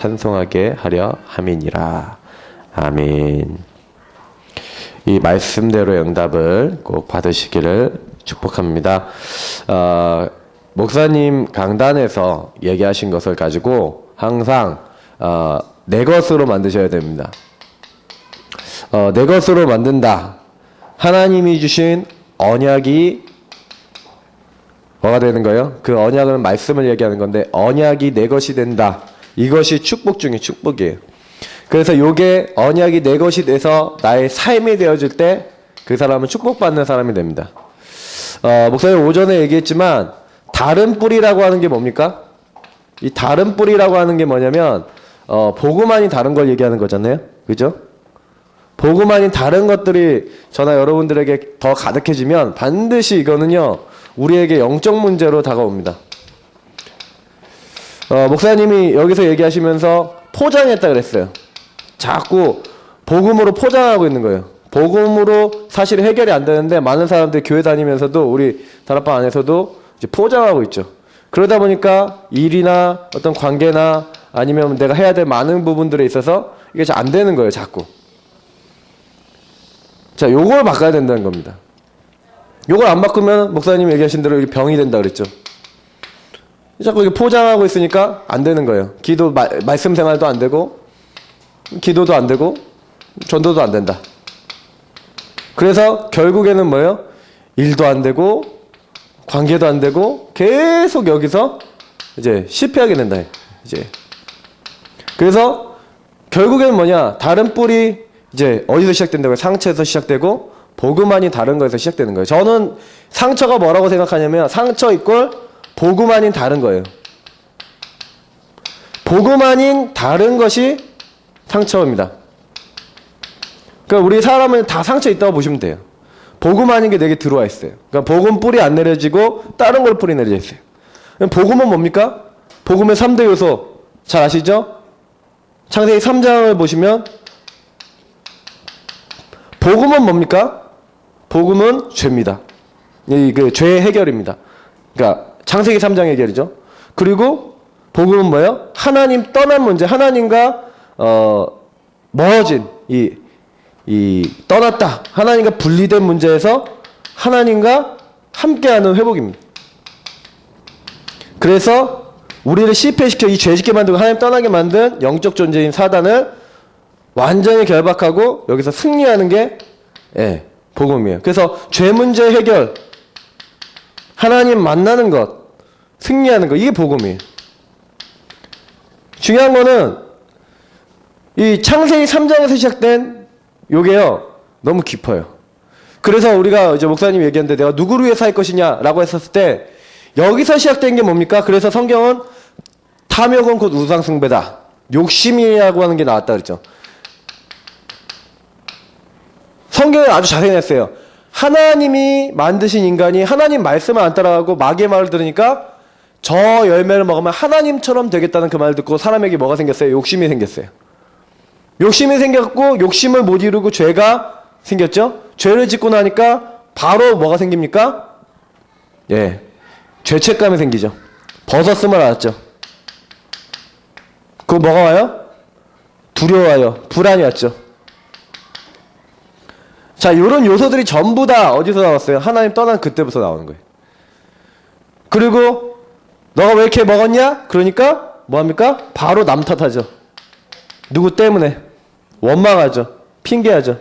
찬송하게 하려 함이니라. 아멘. 이 말씀대로의 응답을 꼭 받으시기를 축복합니다. 목사님 강단에서 얘기하신 것을 가지고 항상 내 것으로 만드셔야 됩니다. 내 것으로 만든다. 하나님이 주신 언약이 뭐가 되는 거예요? 그 언약은 말씀을 얘기하는 건데 언약이 내 것이 된다. 이것이 축복 중에 축복이에요. 그래서 요게 언약이 내 것이 돼서 나의 삶이 되어질 때 그 사람은 축복받는 사람이 됩니다. 목사님 오전에 얘기했지만 다른 뿌리라고 하는 게 뭡니까? 이 다른 뿌리라고 하는 게 뭐냐면 복음 아닌 다른 걸 얘기하는 거잖아요. 그죠? 복음 아닌 다른 것들이 저나 여러분들에게 더 가득해지면 반드시 이거는요 우리에게 영적 문제로 다가옵니다. 목사님이 여기서 얘기하시면서 포장했다 그랬어요. 자꾸 복음으로 포장하고 있는 거예요. 복음으로 사실 해결이 안 되는데 많은 사람들이 교회 다니면서도 우리 다락방 안에서도 이제 포장하고 있죠. 그러다 보니까 일이나 어떤 관계나 아니면 내가 해야 될 많은 부분들에 있어서 이게 잘 안 되는 거예요. 자꾸. 자, 요걸 바꿔야 된다는 겁니다. 요걸 안 바꾸면 목사님이 얘기하신 대로 병이 된다 그랬죠. 자꾸 이렇게 포장하고 있으니까 안 되는 거예요. 기도, 말씀 생활도 안 되고 기도도 안 되고 전도도 안 된다. 그래서 결국에는 뭐예요? 일도 안 되고 관계도 안 되고 계속 여기서 이제 실패하게 된다. 이제 그래서 결국에는 뭐냐? 다른 뿌리 이제 어디서 시작된다고요? 상처에서 시작되고 복음 아닌 다른 거에서 시작되는 거예요. 저는 상처가 뭐라고 생각하냐면 상처 이꼴 복음 아닌 다른 거예요. 복음 아닌 다른 것이 상처입니다. 그러니까 우리 사람은 다 상처 있다고 보시면 돼요. 복음 아닌 게 내게 들어와 있어요. 그러니까 복음 뿌리 안 내려지고 다른 걸 뿌리 내려져 있어요. 복음은 뭡니까? 복음의 3대 요소 잘 아시죠? 창세기 3장을 보시면 복음은 뭡니까? 복음은 죄입니다. 그 죄의 해결입니다. 그러니까 창세기 3장 해결이죠. 그리고 복음은 뭐예요? 하나님 떠난 문제, 하나님과 멀어진 이 떠났다. 하나님과 분리된 문제에서 하나님과 함께하는 회복입니다. 그래서 우리를 실패시켜 이 죄짓게 만들고 하나님 떠나게 만든 영적 존재인 사단을 완전히 결박하고 여기서 승리하는 게 복음이에요. 그래서 죄 문제 해결, 하나님 만나는 것, 승리하는 것, 이게 복음이에요. 중요한 거는 이 창세기 3장에서 시작된 요게요 너무 깊어요. 그래서 우리가 이제 목사님 얘기했는데 내가 누구를 위해서 할 것이냐라고 했었을 때 여기서 시작된 게 뭡니까? 그래서 성경은 탐욕은 곧 우상숭배다. 욕심이라고 하는 게 나왔다 그랬죠. 성경에 아주 자세히 냈어요. 하나님이 만드신 인간이 하나님 말씀을 안 따라가고 마귀의 말을 들으니까 저 열매를 먹으면 하나님처럼 되겠다는 그 말을 듣고 사람에게 뭐가 생겼어요? 욕심이 생겼어요. 욕심이 생겼고 욕심을 못 이루고 죄가 생겼죠? 죄를 짓고 나니까 바로 뭐가 생깁니까? 죄책감이 생기죠. 벗었음을 알았죠. 그거 뭐가 와요? 두려워요. 불안이 왔죠. 자, 이런 요소들이 전부 다 어디서 나왔어요? 하나님 떠난 그때부터 나오는 거예요. 그리고 너가 왜 이렇게 먹었냐? 그러니까 뭐합니까? 바로 남 탓하죠. 누구 때문에? 원망하죠. 핑계하죠.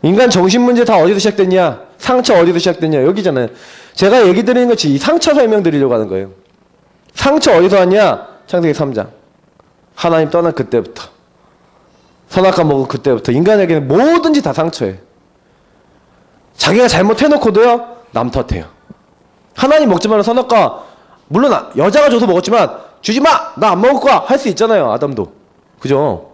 인간 정신 문제 다 어디서 시작됐냐? 상처 어디서 시작됐냐? 여기잖아요. 제가 얘기 드리는 것이 이 상처 설명 드리려고 하는 거예요. 상처 어디서 왔냐? 창세기 3장. 하나님 떠난 그때부터. 선악과 먹은 그때부터. 인간에게는 뭐든지 다 상처예요. 자기가 잘못해놓고도요, 남 탓해요. 하나님 먹지 말라 선악과, 물론 여자가 줘서 먹었지만, 주지 마! 나 안 먹을 거야! 할 수 있잖아요, 아담도. 그죠?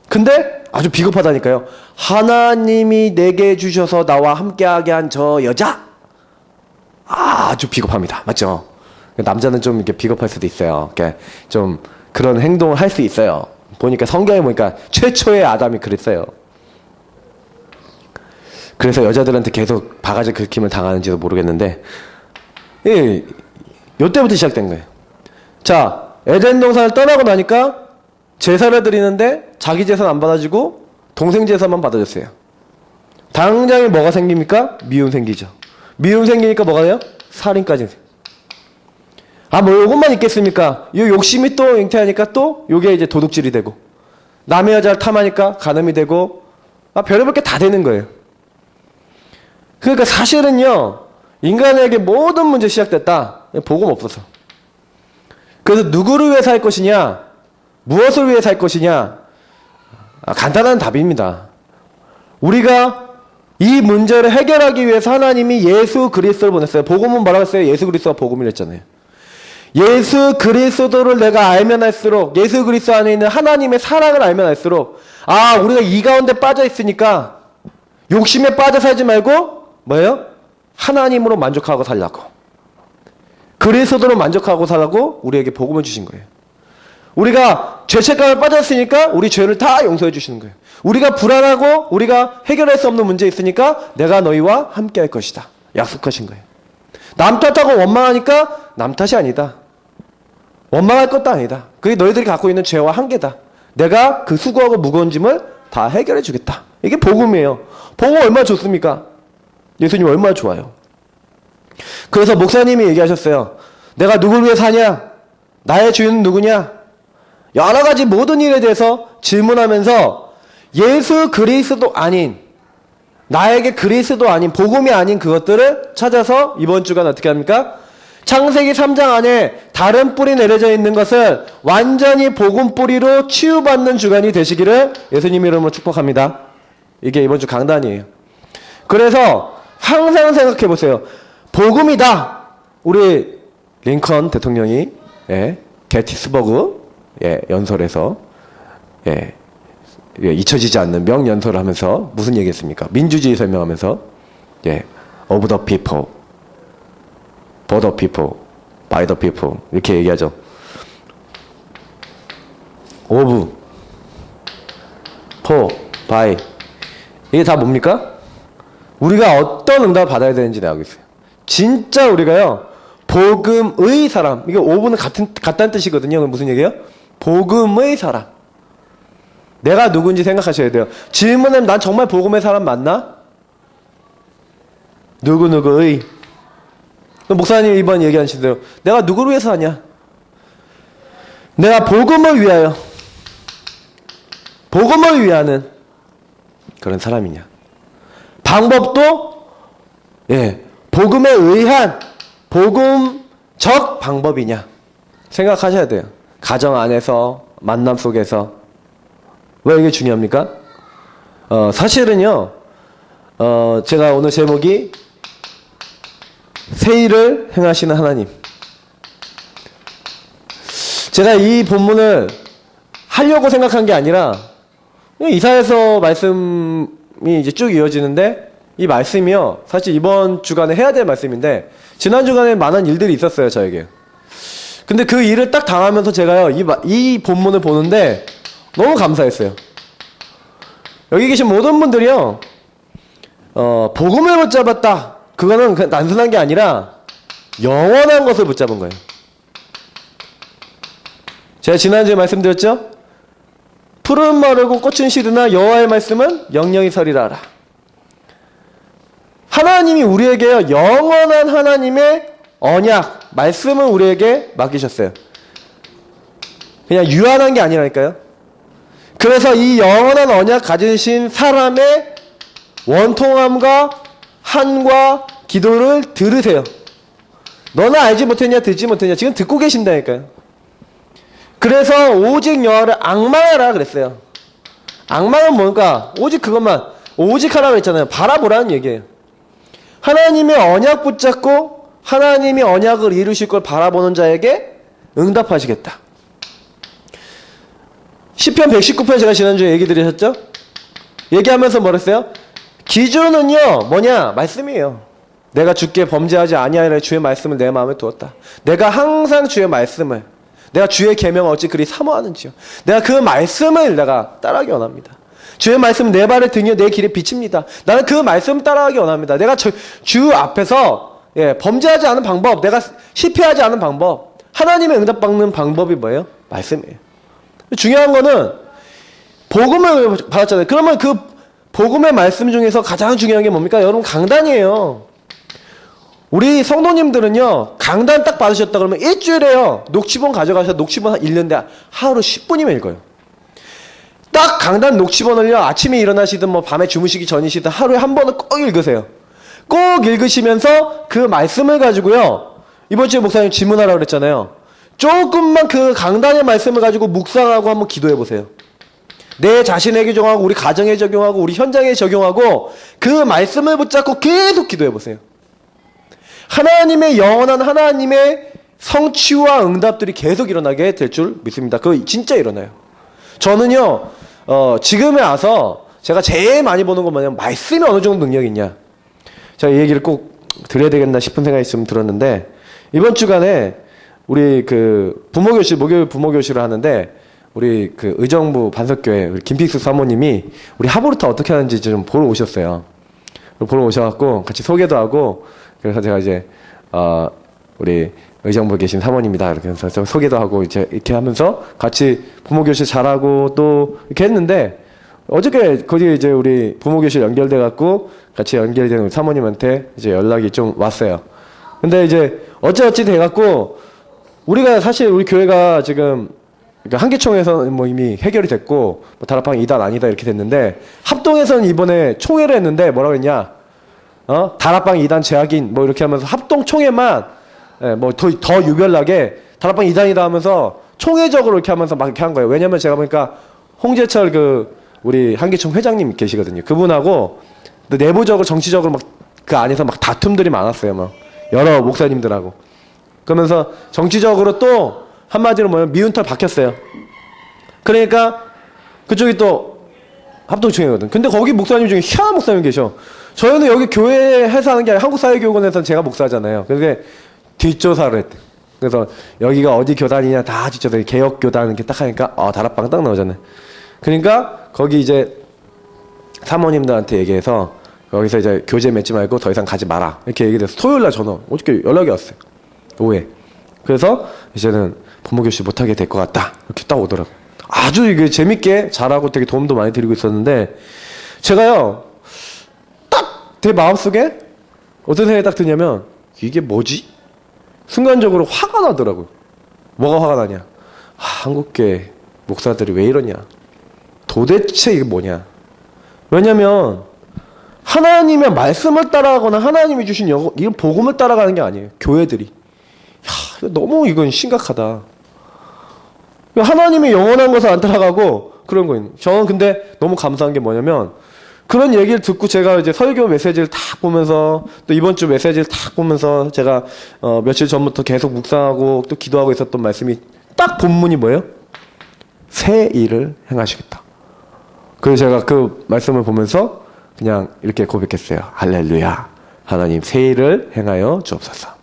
근데 아주 비겁하다니까요. 하나님이 내게 주셔서 나와 함께하게 한 저 여자? 아주 비겁합니다. 맞죠? 남자는 좀 이렇게 비겁할 수도 있어요. 이렇게 좀 그런 행동을 할 수 있어요. 보니까 성경에 보니까 최초의 아담이 그랬어요. 그래서 여자들한테 계속 바가지 긁힘을 당하는지도 모르겠는데, 요때부터 시작된 거예요. 자, 에덴 동산을 떠나고 나니까 제사를 드리는데 자기 제사는 안 받아주고 동생 제사만 받아줬어요. 당장에 뭐가 생깁니까? 미움 생기죠. 미움 생기니까 뭐가 돼요? 살인까지. 아, 뭐 요것만 있겠습니까? 이 욕심이 또 잉태하니까 또 요게 이제 도둑질이 되고, 남의 여자를 탐하니까 간음이 되고, 아, 별의별 게 다 되는 거예요. 그러니까 사실은요, 인간에게 모든 문제 시작됐다. 복음 없어서. 그래서 누구를 위해 살 것이냐, 무엇을 위해 살 것이냐, 간단한 답입니다. 우리가 이 문제를 해결하기 위해서 하나님이 예수 그리스도를 보냈어요. 복음은 뭐라고 했어요? 예수 그리스도가 복음이랬잖아요. 예수 그리스도를 내가 알면 할수록, 예수 그리스도 안에 있는 하나님의 사랑을 알면 할수록, 아, 우리가 이 가운데 빠져 있으니까 욕심에 빠져 살지 말고 뭐예요? 하나님으로 만족하고 살라고, 그리스도로 만족하고 살라고 우리에게 복음을 주신 거예요. 우리가 죄책감에 빠졌으니까 우리 죄를 다 용서해 주시는 거예요. 우리가 불안하고 우리가 해결할 수 없는 문제 있으니까 내가 너희와 함께 할 것이다 약속하신 거예요. 남 탓하고 원망하니까 남 탓이 아니다, 원망할 것도 아니다, 그게 너희들이 갖고 있는 죄와 한계다, 내가 그 수고하고 무거운 짐을 다 해결해 주겠다. 이게 복음이에요. 복음 얼마나 좋습니까? 예수님 얼마나 좋아요. 그래서 목사님이 얘기하셨어요. 내가 누굴 위해 사냐? 나의 주인은 누구냐? 여러 가지 모든 일에 대해서 질문하면서 예수 그리스도 아닌, 나에게 그리스도 아닌, 복음이 아닌 그것들을 찾아서 이번 주간 어떻게 합니까? 창세기 3장 안에 다른 뿌리 내려져 있는 것을 완전히 복음 뿌리로 치유받는 주간이 되시기를 예수님 이름으로 축복합니다. 이게 이번 주 강단이에요. 그래서 항상 생각해 보세요. 복음이다. 우리 링컨 대통령이 게티스버그 연설에서 잊혀지지 않는 명연설을 하면서 무슨 얘기했습니까? 민주주의 설명하면서 of the people, for the people, by the people 이렇게 얘기하죠. of, for, by 이게 다 뭡니까? 우리가 어떤 응답을 받아야 되는지 내가 알겠어요. 진짜 우리가요, 복음의 사람, 이게 of는 같다는 뜻이거든요. 그럼 무슨 얘기예요? 복음의 사람. 내가 누군지 생각하셔야 돼요. 질문하면 난 정말 복음의 사람 맞나? 누구의? 목사님 이번 얘기하신 대로 내가 누구를 위해서 하냐? 내가 복음을 위하여, 복음을 위하는 그런 사람이냐? 방법도 복음에 의한 복음적 방법이냐 생각하셔야 돼요. 가정 안에서, 만남 속에서. 왜 이게 중요합니까? 사실은요, 제가 오늘 제목이 새 일을 행하시는 하나님. 제가 이 본문을 하려고 생각한 게 아니라 이사야서 말씀이 이제 쭉 이어지는데, 이 말씀이요, 사실 이번 주간에 해야 될 말씀인데 지난 주간에 많은 일들이 있었어요, 저에게. 근데 그 일을 딱 당하면서 제가요, 이 본문을 보는데 너무 감사했어요. 여기 계신 모든 분들이요, 복음을 붙잡았다, 그거는 그냥 단순한 게 아니라 영원한 것을 붙잡은 거예요. 제가 지난주에 말씀드렸죠? 푸른 마르고 꽃은 시드나 여호와의 말씀은 영영이 서리라 하라. 하나님이 우리에게요, 영원한 하나님의 언약, 말씀을 우리에게 맡기셨어요. 그냥 유한한 게 아니라니까요. 그래서 이 영원한 언약 가지신 사람의 원통함과 한과 기도를 들으세요. 너는 알지 못했냐, 듣지 못했냐, 지금 듣고 계신다니까요. 그래서 오직 여호와를 앙망하라 그랬어요. 앙망은 뭔가? 오직 그것만, 오직 하라 그랬잖아요. 바라보라는 얘기예요. 하나님의 언약 붙잡고 하나님이 언약을 이루실 걸 바라보는 자에게 응답하시겠다. 시편 119편 제가 지난주에 얘기 드리셨죠? 얘기하면서 뭐랬어요? 기준은요, 뭐냐? 말씀이에요. 내가 주께 범죄하지 아니하리라 주의 말씀을 내 마음에 두었다. 내가 항상 주의 말씀을, 내가 주의 계명을 어찌 그리 사모하는지요. 내가 그 말씀을 내가 따라하기 원합니다. 주의 말씀 내 발의 등이요 내 길에 비칩니다. 나는 그 말씀 따라가기 원합니다. 내가 주 앞에서 범죄하지 않은 방법, 내가 실패하지 않은 방법, 하나님의 응답받는 방법이 뭐예요? 말씀이에요. 중요한 거는 복음을 받았잖아요. 그러면 그 복음의 말씀 중에서 가장 중요한 게 뭡니까? 여러분 강단이에요. 우리 성도님들은요, 강단 딱 받으셨다 그러면 일주일에요, 녹취본 가져가셔서 녹취본 읽는데 하루 10분이면 읽어요. 딱 강단 녹취본을요, 아침에 일어나시든 뭐 밤에 주무시기 전이시든 하루에 한 번은 꼭 읽으세요. 꼭 읽으시면서 그 말씀을 가지고요, 이번 주에 목사님 질문하라고 그랬잖아요. 조금만 그 강단의 말씀을 가지고 묵상하고 한번 기도해 보세요. 내 자신에게 적용하고 우리 가정에 적용하고 우리 현장에 적용하고 그 말씀을 붙잡고 계속 기도해 보세요. 하나님의 영원한 하나님의 성취와 응답들이 계속 일어나게 될 줄 믿습니다. 그거 진짜 일어나요. 저는요, 지금에 와서 제가 제일 많이 보는 건 뭐냐면 말씀이 어느 정도 능력이 있냐. 제가 이 얘기를 꼭 드려야 되겠나 싶은 생각이 좀 들었는데, 이번 주간에 우리 그 부모교실, 목요일 부모교실을 하는데, 우리 그 의정부 반석교회 우리 김픽수 사모님이 우리 하보루타 어떻게 하는지 좀 보러 오셨어요. 보러 오셔갖고 같이 소개도 하고, 그래서 제가 이제 우리 의정부에 계신 사모님이다 이렇게 해서 소개도 하고 이제 이렇게 하면서 같이 부모교실 잘하고 또 이렇게 했는데, 어저께 거기 이제 우리 부모교실 연결돼 갖고 같이 연결된 우리 사모님한테 이제 연락이 좀 왔어요. 근데 이제 어찌어찌 돼 갖고 우리가 사실 우리 교회가 지금 그러니까 한계총에서는 뭐 이미 해결이 됐고 뭐 다락방 2단 아니다 이렇게 됐는데, 합동에서는 이번에 총회를 했는데 뭐라고 했냐, 다락방 2단 제약인 뭐 이렇게 하면서 합동 총회만 뭐 더 유별나게 다락방 2단이다 하면서 총회적으로 이렇게 하면서 막 이렇게 한 거예요. 왜냐면 제가 보니까 홍재철 그 우리 한계총 회장님 계시거든요. 그분하고 내부적으로 정치적으로 막 그 안에서 막 다툼들이 많았어요. 막 여러 목사님들하고. 그러면서 정치적으로 또 한마디로 뭐냐면 미운털 박혔어요. 그러니까 그쪽이 또 합동총회거든. 근데 거기 목사님 중에 희한한 목사님 계셔. 저희는 여기 교회에서 하는 게 아니라 한국사회교육원에서는 제가 목사잖아요. 그래서 뒷조사를 했대. 그래서 여기가 어디 교단이냐 다 뒷조사, 개혁교단 이렇게 딱 하니까 다락방 딱 나오잖아요. 그러니까 거기 이제 사모님들한테 얘기해서 거기서 이제 교제 맺지 말고 더 이상 가지 마라 이렇게 얘기돼서 토요일날 전화 어저께 연락이 왔어요. 오후에. 그래서 이제는 부모교실 못하게 될 것 같다 이렇게 딱 오더라고. 아주 이게 재밌게 잘하고 되게 도움도 많이 드리고 있었는데, 제가요 딱 제 마음속에 어떤 생각이 딱 드냐면 이게 뭐지? 순간적으로 화가 나더라고요. 뭐가 화가 나냐, 한국교회 목사들이 왜 이러냐, 도대체 이게 뭐냐. 왜냐면 하나님의 말씀을 따라가거나 하나님이 주신 이건 복음을 따라가는 게 아니에요. 교회들이 너무 이건 심각하다. 하나님의 영원한 것을 안 따라가고 그런 거예요. 저는 근데 너무 감사한 게 뭐냐면, 그런 얘기를 듣고 제가 이제 설교 메시지를 딱 보면서 또 이번 주 메시지를 딱 보면서 제가 며칠 전부터 계속 묵상하고 또 기도하고 있었던 말씀이 딱 본문이 뭐예요? 새 일을 행하시겠다. 그래서 제가 그 말씀을 보면서 그냥 이렇게 고백했어요. 할렐루야, 하나님 새 일을 행하여 주옵소서.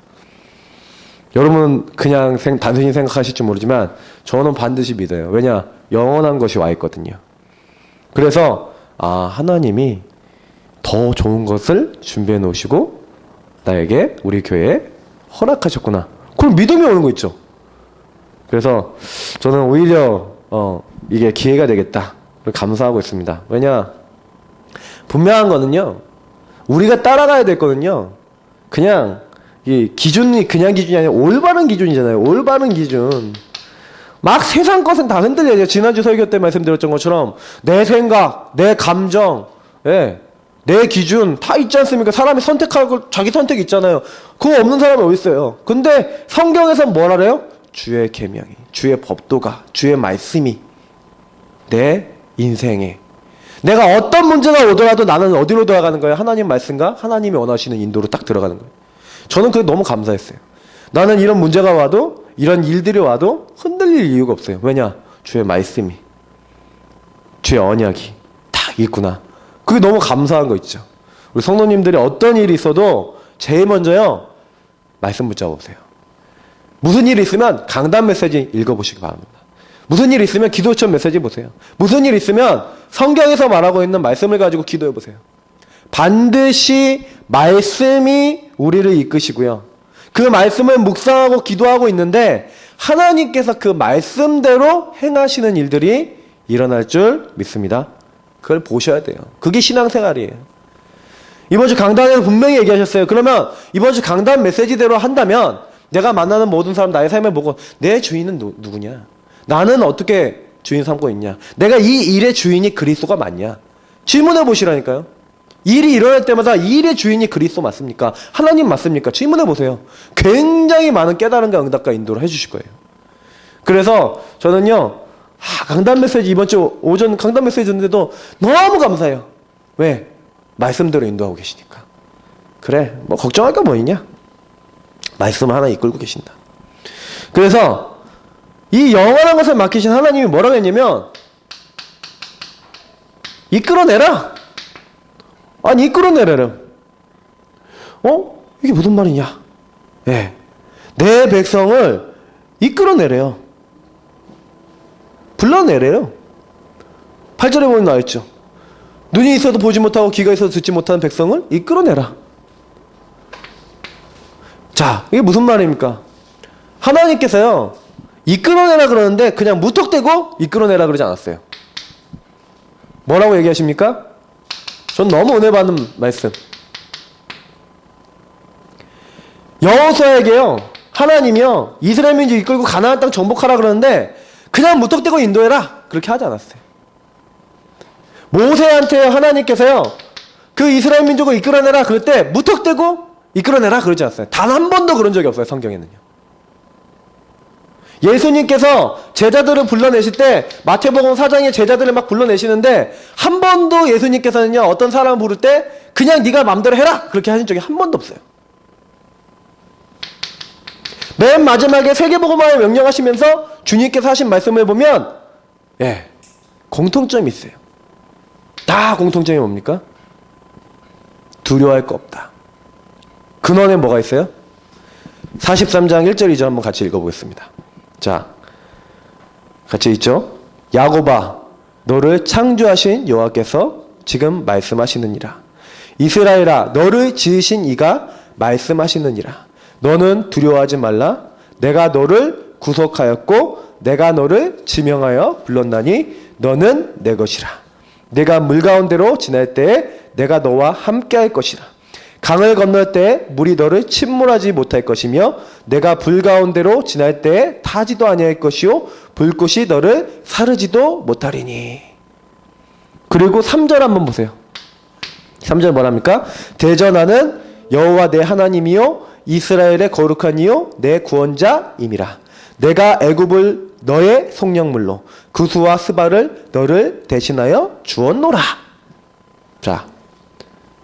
여러분은 그냥 단순히 생각하실지 모르지만 저는 반드시 믿어요. 왜냐? 영원한 것이 와 있거든요. 그래서 하나님이 더 좋은 것을 준비해 놓으시고 나에게 우리 교회에 허락하셨구나. 그럼 믿음이 오는 거 있죠. 그래서 저는 오히려 이게 기회가 되겠다 감사하고 있습니다. 왜냐? 분명한 거는요, 우리가 따라가야 될 거는요, 그냥 이 기준이 그냥 기준이 아니라 올바른 기준이잖아요. 올바른 기준. 막 세상 것은 다 흔들려요. 지난주 설교 때 말씀드렸던 것처럼 내 생각, 내 감정, 내 기준 다 있지 않습니까? 사람이 선택하고 자기 선택이 있잖아요. 그거 없는 사람이 어디 있어요? 근데 성경에서는 뭐라래요? 주의 계명이, 주의 법도가, 주의 말씀이 내 인생에, 내가 어떤 문제가 오더라도 나는 어디로 들어가는 거예요? 하나님 말씀과 하나님이 원하시는 인도로 딱 들어가는 거예요. 저는 그게 너무 감사했어요. 나는 이런 문제가 와도, 이런 일들이 와도 흔들릴 이유가 없어요. 왜냐? 주의 말씀이, 주의 언약이 딱 있구나. 그게 너무 감사한 거 있죠. 우리 성도님들이 어떤 일이 있어도 제일 먼저요, 말씀 붙잡아 보세요. 무슨 일이 있으면 강단 메시지 읽어보시기 바랍니다. 무슨 일이 있으면 기도처 메시지 보세요. 무슨 일이 있으면 성경에서 말하고 있는 말씀을 가지고 기도해 보세요. 반드시 말씀이 우리를 이끄시고요. 그 말씀을 묵상하고 기도하고 있는데 하나님께서 그 말씀대로 행하시는 일들이 일어날 줄 믿습니다. 그걸 보셔야 돼요. 그게 신앙생활이에요. 이번 주 강단에서 분명히 얘기하셨어요. 그러면 이번 주 강단 메시지대로 한다면 내가 만나는 모든 사람 나의 삶을 보고 내 주인은 누구냐? 나는 어떻게 주인 삼고 있냐? 내가 이 일의 주인이 그리스도가 맞냐? 질문해 보시라니까요. 일이 일어날 때마다 이 일의 주인이 그리스도 맞습니까? 하나님 맞습니까? 질문해 보세요. 굉장히 많은 깨달음과 응답과 인도를 해주실 거예요. 그래서 저는요, 강단 메시지 이번 주 오전 강단 메시지 듣는데도 너무 감사해요. 왜? 말씀대로 인도하고 계시니까. 그래, 뭐 걱정할 거 뭐 있냐? 말씀을 하나 이끌고 계신다. 그래서 이 영원한 것을 맡기신 하나님이 뭐라고 했냐면 이끌어내라. 아니 이끌어내라. 이게 무슨 말이냐? 예, 내 백성을 이끌어내래요. 불러내래요. 8절에 보면 나와있죠. 눈이 있어도 보지 못하고 귀가 있어도 듣지 못하는 백성을 이끌어내라. 자, 이게 무슨 말입니까? 하나님께서요, 이끌어내라 그러는데 그냥 무턱대고 이끌어내라 그러지 않았어요. 뭐라고 얘기하십니까? 전 너무 은혜 받는 말씀. 여호수아에게요, 하나님이요, 이스라엘 민족 이끌고 가나안 땅 정복하라 그러는데 그냥 무턱대고 인도해라 그렇게 하지 않았어요. 모세한테 하나님께서요, 그 이스라엘 민족을 이끌어내라 그럴 때 무턱대고 이끌어내라 그러지 않았어요. 단 한 번도 그런 적이 없어요, 성경에는요. 예수님께서 제자들을 불러내실 때 마태복음 4장에 제자들을 막 불러내시는데 한 번도 예수님께서는요, 어떤 사람을 부를 때 그냥 네가 마음대로 해라 그렇게 하신 적이 한 번도 없어요. 맨 마지막에 세계복음화를 명령하시면서 주님께서 하신 말씀을 보면 공통점이 있어요. 다 공통점이 뭡니까? 두려워할 거 없다. 근원에 뭐가 있어요? 43장 1절 2절 한번 같이 읽어보겠습니다. 자, 같이 읽죠? 야곱아, 너를 창조하신 여호와께서 지금 말씀하시느니라. 이스라엘아, 너를 지으신 이가 말씀하시느니라. 너는 두려워하지 말라. 내가 너를 구속하였고 내가 너를 지명하여 불렀나니 너는 내 것이라. 내가 물 가운데로 지날 때에 내가 너와 함께 할 것이라. 강을 건널 때에 물이 너를 침몰하지 못할 것이며 내가 불 가운데로 지날 때에 타지도 아니할 것이요 불꽃이 너를 사르지도 못하리니. 그리고 3절 한번 보세요. 3절 뭐랍니까? 대전하는 여호와 내 하나님이요 이스라엘의 거룩한 이요 내 구원자임이라. 내가 애굽을 너의 속량물로 구스와 스바를 너를 대신하여 주었노라. 자,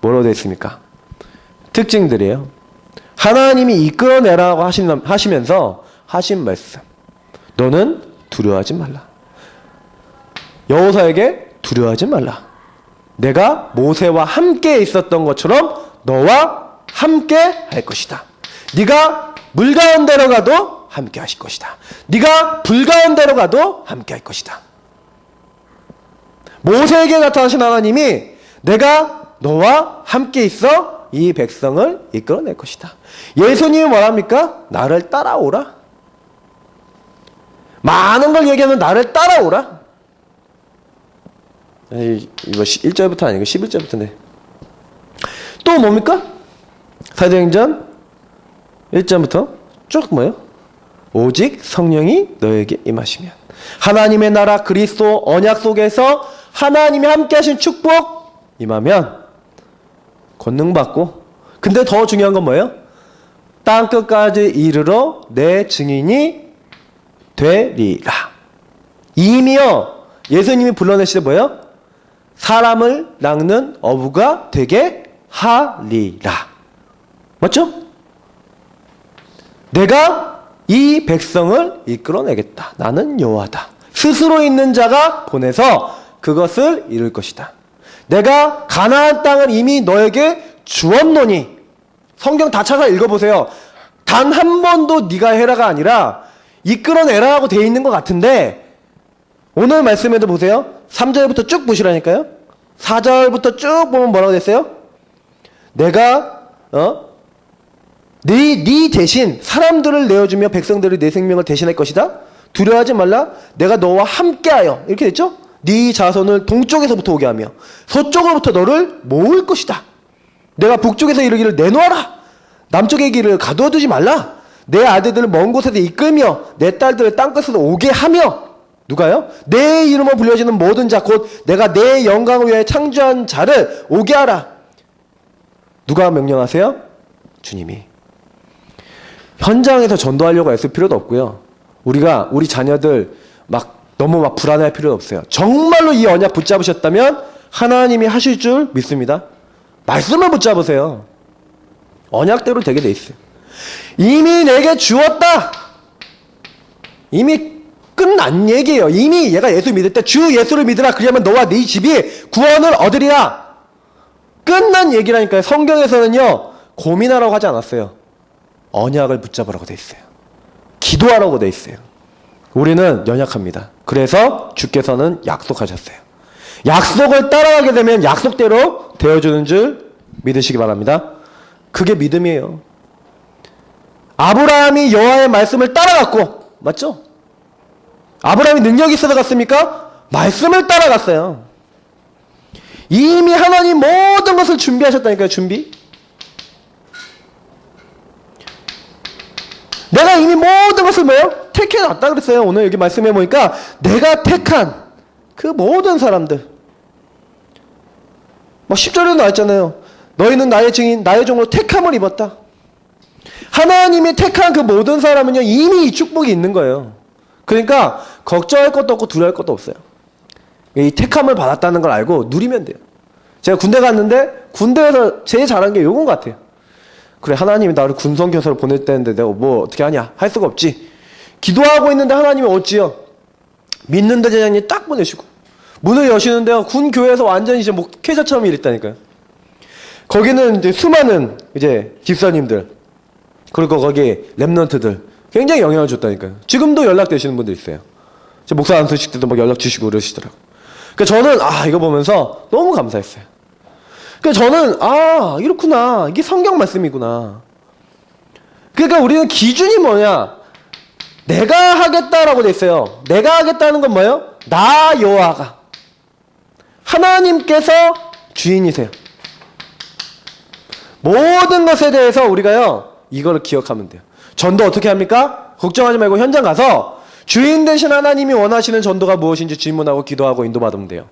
뭐라고 되어 있습니까? 특징들이에요. 하나님이 이끌어내라고 하시면서 하신 말씀. 너는 두려워하지 말라. 여호사에게 두려워하지 말라. 내가 모세와 함께 있었던 것처럼 너와 함께 할 것이다. 네가 물 가운데로 가도 함께 하실 것이다. 네가 불 가운데로 가도 함께 할 것이다. 모세에게 나타나신 하나님이 내가 너와 함께 있어 이 백성을 이끌어낼 것이다. 예수님이 뭐랍니까? 나를 따라오라. 많은 걸 얘기하면 나를 따라오라. 이거 1절부터 아니고 11절부터네. 또 뭡니까? 사도행전 1절부터 쭉 뭐예요? 오직 성령이 너에게 임하시면. 하나님의 나라 그리스도 언약 속에서 하나님이 함께 하신 축복 임하면 권능 받고, 근데 더 중요한 건 뭐예요? 땅끝까지 이르러 내 증인이 되리라. 이미요, 예수님이 불러내실 때 뭐예요? 사람을 낚는 어부가 되게 하리라. 맞죠? 내가 이 백성을 이끌어내겠다. 나는 여호와다. 스스로 있는 자가 보내서 그것을 이룰 것이다. 내가 가나안 땅을 이미 너에게 주었노니. 성경 다 찾아 읽어보세요. 단 한 번도 네가 해라가 아니라 이끌어내라고 되어 있는 것 같은데 오늘 말씀에도 보세요. 3절부터 쭉 보시라니까요. 4절부터 쭉 보면 뭐라고 됐어요? 내가 네 대신 사람들을 내어주며 백성들이 내 생명을 대신할 것이다. 두려워하지 말라. 내가 너와 함께하여. 이렇게 됐죠? 네 자손을 동쪽에서부터 오게 하며 서쪽으로부터 너를 모을 것이다. 내가 북쪽에서 이르기를 내놓아라. 남쪽의 길을 가두어두지 말라. 내 아들들을 먼 곳에서 이끌며 내 딸들을 땅끝에서 오게 하며. 누가요? 내 이름으로 불려지는 모든 자 곧 내가 내 영광을 위하여 창조한 자를 오게 하라. 누가 명령하세요? 주님이. 현장에서 전도하려고 애쓸 필요도 없고요. 우리가 우리 자녀들 너무 불안해할 필요도 없어요. 정말로 이 언약 붙잡으셨다면 하나님이 하실 줄 믿습니다. 말씀을 붙잡으세요. 언약대로 되게 돼 있어요. 이미 내게 주었다. 이미 끝난 얘기예요. 이미 얘가 예수 믿을 때 주 예수를 믿으라. 그러면 너와 네 집이 구원을 얻으리라. 끝난 얘기라니까요. 성경에서는요. 고민하라고 하지 않았어요. 언약을 붙잡으라고 돼 있어요. 기도하라고 돼 있어요. 우리는 연약합니다. 그래서 주께서는 약속하셨어요. 약속을 따라가게 되면 약속대로 되어주는 줄 믿으시기 바랍니다. 그게 믿음이에요. 아브라함이 여호와의 말씀을 따라갔고, 맞죠? 아브라함이 능력이 있어서 갔습니까? 말씀을 따라갔어요. 이미 하나님 모든 것을 준비하셨다니까요. 준비. 내가 이미 모든 것을 택해놨다 그랬어요. 오늘 여기 말씀해 보니까 내가 택한 그 모든 사람들. 10절에도 나왔잖아요. 너희는 나의 증인, 나의 종으로 택함을 입었다. 하나님이 택한 그 모든 사람은요, 이미 이 축복이 있는 거예요. 그러니까 걱정할 것도 없고 두려워할 것도 없어요. 이 택함을 받았다는 걸 알고 누리면 돼요. 제가 군대 갔는데 군대에서 제일 잘한 게 요건 같아요. 그래, 하나님이 나를 군성교사로 보냈다는데 내가 어떻게 하냐? 할 수가 없지. 기도하고 있는데 하나님이 어찌요? 믿는다 제자님 딱 보내시고 문을 여시는데요, 군 교회에서 완전히 이제 목회자처럼 일했다니까요. 거기는 이제 수많은 집사님들, 그리고 거기 랩런트들 굉장히 영향을 줬다니까요. 지금도 연락되시는 분들 있어요. 제 목사 안수식 때도 연락 주시고 그러시더라고요. 그러니까 저는 이거 보면서 너무 감사했어요. 그러니까 저는 이렇구나. 이게 성경 말씀이구나. 그러니까 우리는 기준이 뭐냐? 내가 하겠다라고 돼 있어요. 내가 하겠다는 건 뭐예요? 나 여호와가. 하나님께서 주인이세요. 모든 것에 대해서 우리가요, 이거를 기억하면 돼요. 전도 어떻게 합니까? 걱정하지 말고 현장 가서 주인 되신 하나님이 원하시는 전도가 무엇인지 질문하고 기도하고 인도받으면 돼요.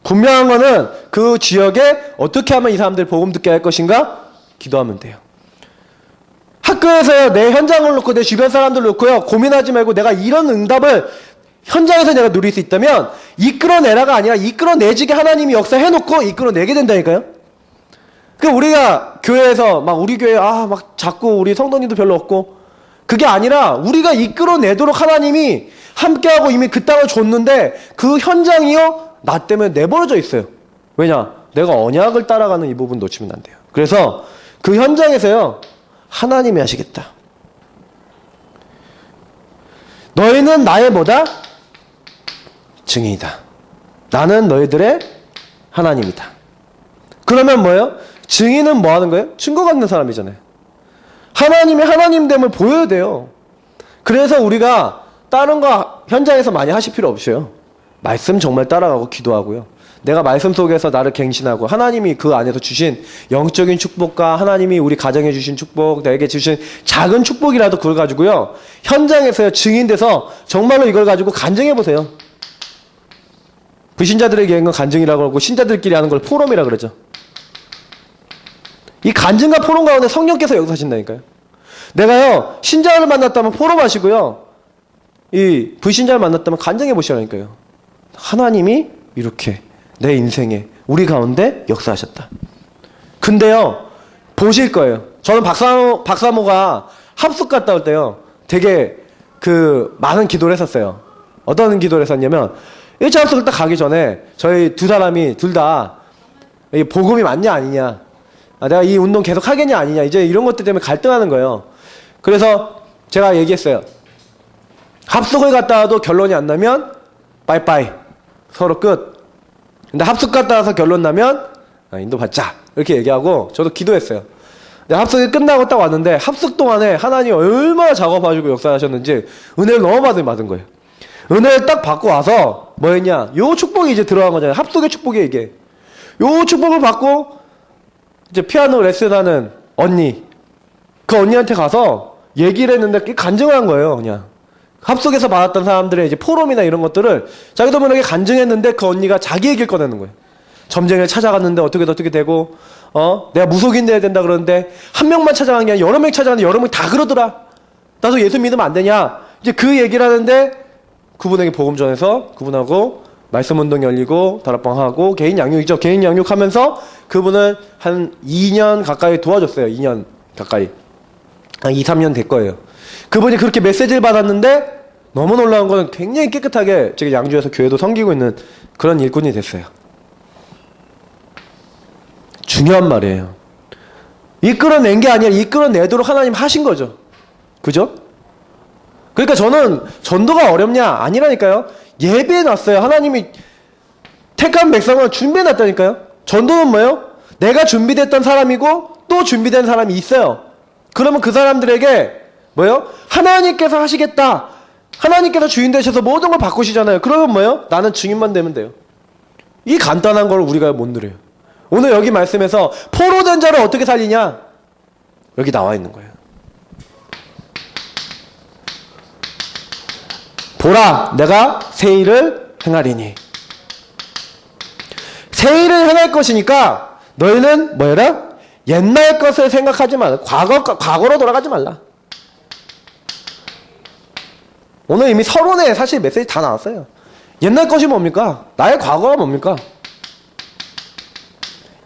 분명한 거는 그 지역에 어떻게 하면 이 사람들 복음 듣게 할 것인가? 기도하면 돼요. 학교에서요, 내 현장을 놓고 내 주변 사람들을 놓고요, 고민하지 말고 내가 이런 응답을 현장에서 내가 누릴 수 있다면 이끌어내라가 아니라 이끌어내지게 하나님이 역사해놓고 이끌어내게 된다니까요. 우리가 교회에서 우리 교회 자꾸 우리 성도님도 별로 없고, 그게 아니라 우리가 이끌어내도록 하나님이 함께하고 이미 그 땅을 줬는데 그 현장이요, 나 때문에 내버려져 있어요. 왜냐? 내가 언약을 따라가는 이 부분 놓치면 안 돼요. 그래서 그 현장에서요, 하나님이 하시겠다. 너희는 나의 증인이다. 나는 너희들의 하나님이다. 그러면 뭐예요? 증인은 뭐 하는 거예요? 증거 갖는 사람이잖아요. 하나님이 하나님됨을 보여야 돼요. 그래서 우리가 다른 거 현장에서 많이 하실 필요 없어요. 말씀 정말 따라가고 기도하고요. 내가 말씀 속에서 나를 갱신하고 하나님이 그 안에서 주신 영적인 축복과 하나님이 우리 가정에 주신 축복, 나에게 주신 작은 축복이라도 그걸 가지고요, 현장에서요, 증인돼서 정말로 이걸 가지고 간증해보세요. 불신자들에게 하는 건 간증이라고 하고 신자들끼리 하는 걸 포럼이라고 그러죠. 이 간증과 포럼 가운데 성령께서 역사하신다니까요. 내가요, 신자를 만났다면 포럼 하시고요, 이 불신자를 만났다면 간증해 보시라니까요. 하나님이 이렇게 내 인생에 우리 가운데 역사하셨다. 근데요, 보실 거예요. 저는 박사모가 합숙 갔다 올 때요, 되게 많은 기도를 했었어요. 어떤 기도를 했었냐면, 1차 합숙을 딱 가기 전에 저희 두 사람이 둘 다 복음이 맞냐 아니냐, 내가 이 운동 계속 하겠냐 아니냐, 이제 이런 것들 때문에 갈등하는 거예요. 그래서 제가 얘기했어요. 합숙을 갔다 와도 결론이 안 나면 빠이빠이, 서로 끝. 근데 합숙 갔다 와서 결론 나면 인도 받자, 이렇게 얘기하고 저도 기도했어요. 네, 합숙이 끝나고 딱 왔는데 합숙 동안에 하나님이 얼마나 작업하시고 역사하셨는지 은혜를 너무 받은 거예요. 은혜를 딱 받고 와서 뭐 했냐? 요 축복이 이제 들어간 거잖아요. 합숙의 축복이에요, 이게. 요 축복을 받고 이제 피아노 레슨하는 언니, 그 언니한테 가서 얘기를 했는데 간증을 한 거예요, 그냥. 합숙에서 받았던 사람들의 이제 포럼이나 이런 것들을 자기도 모르게 간증했는데 그 언니가 자기 얘기를 꺼내는 거예요. 점쟁이를 찾아갔는데 어떻게 되고, 내가 무속인 돼야 된다 그러는데 한 명만 찾아간 게 아니라 여러 명 찾아갔는데 여러 명 다 그러더라. 나도 예수 믿으면 안 되냐? 이제 그 얘기를 하는데 그분에게 복음 전해서 그분하고 말씀 운동 열리고 다락방 하고 개인 양육이죠. 개인 양육하면서 그분을 한 2년 가까이 도와줬어요. 2년 가까이. 한 2, 3년 될 거예요. 그분이 그렇게 메시지를 받았는데 너무 놀라운 건 굉장히 깨끗하게 제가 양주에서 교회도 섬기고 있는 그런 일꾼이 됐어요. 중요한 말이에요. 이끌어낸 게 아니라 이끌어내도록 하나님 하신 거죠. 그죠? 그러니까 저는 전도가 어렵냐? 아니라니까요. 예배해 놨어요. 하나님이 택한 백성을 준비해 놨다니까요. 전도는 뭐예요? 내가 준비됐던 사람이고 또 준비된 사람이 있어요. 그러면 그 사람들에게 뭐예요? 하나님께서 하시겠다. 하나님께서 주인 되셔서 모든 걸 바꾸시잖아요. 그러면 뭐예요? 나는 증인만 되면 돼요. 이 간단한 걸 우리가 못 누려요. 오늘 여기 말씀에서 포로된 자를 어떻게 살리냐? 여기 나와 있는 거예요. 보라, 내가 새 일을 행하리니. 새 일을 행할 것이니까 너희는 뭐해라? 옛날 것을 생각하지 말라. 과거로 돌아가지 말라. 오늘 이미 서론에 사실 메시지 다 나왔어요. 옛날 것이 뭡니까? 나의 과거가 뭡니까?